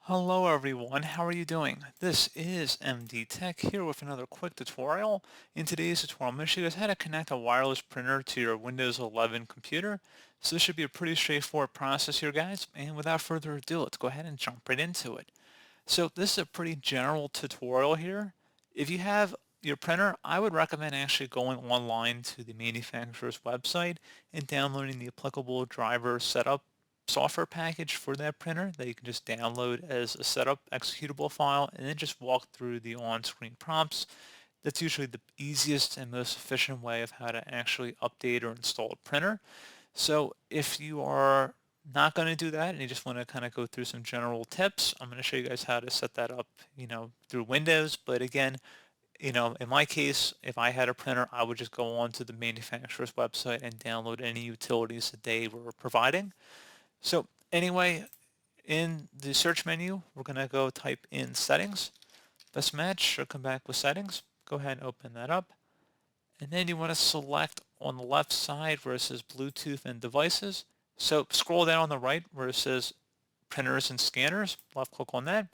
Hello everyone, how are you doing? This is MD Tech here with another quick tutorial. In today's tutorial, I'm going to show you guys how to connect a wireless printer to your Windows 11 computer. So this should be a pretty straightforward process here, guys. And without further ado, let's go ahead and jump right into it. So this is a pretty general tutorial here. If you have your printer, I would recommend actually going online to the manufacturer's website and downloading the applicable driver setup software package for that printer that you can just download as a setup executable file and then just walk through the on-screen prompts. That's usually the easiest and most efficient way of how to actually update or install a printer. So if you are not going to do that and you just want to kind of go through some general tips, I'm going to show you guys how to set that up, through Windows. But again, in my case, if I had a printer, I would just go on to the manufacturer's website and download any utilities that they were providing. So anyway, in the search menu, we're going to go type in settings. Best match should come back with settings. Go ahead and open that up. And then you want to select on the left side where it says Bluetooth and devices. So scroll down on the right where it says printers and scanners. Left click on that.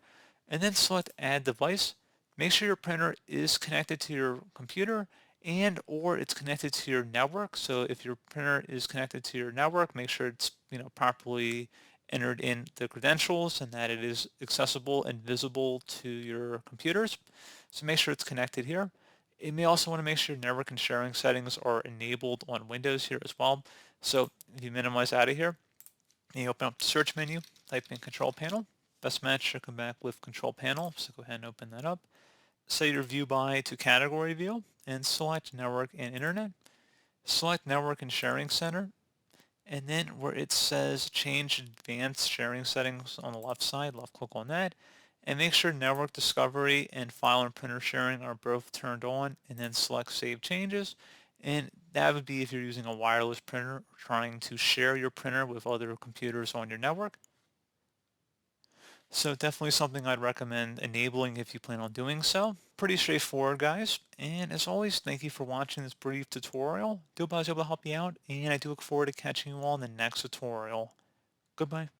And then select add device. Make sure your printer is connected to your computer and or it's connected to your network. So if your printer is connected to your network, make sure it's properly entered in the credentials and that it is accessible and visible to your computers. So make sure it's connected here. You may also want to make sure network and sharing settings are enabled on Windows here as well. So if you minimize out of here, and you open up the search menu, type in control panel. Best match should come back with control panel, so go ahead and open that up. Set your view by to category view and select network and internet. Select network and sharing center, and then where it says change advanced sharing settings on the left side, left click on that, and make sure network discovery and file and printer sharing are both turned on, and then select save changes. And that would be if you're using a wireless printer or trying to share your printer with other computers on your network. So definitely something I'd recommend enabling if you plan on doing so. Pretty straightforward, guys. And as always, thank you for watching this brief tutorial. Do hope I was able to help you out, and I do look forward to catching you all in the next tutorial. Goodbye.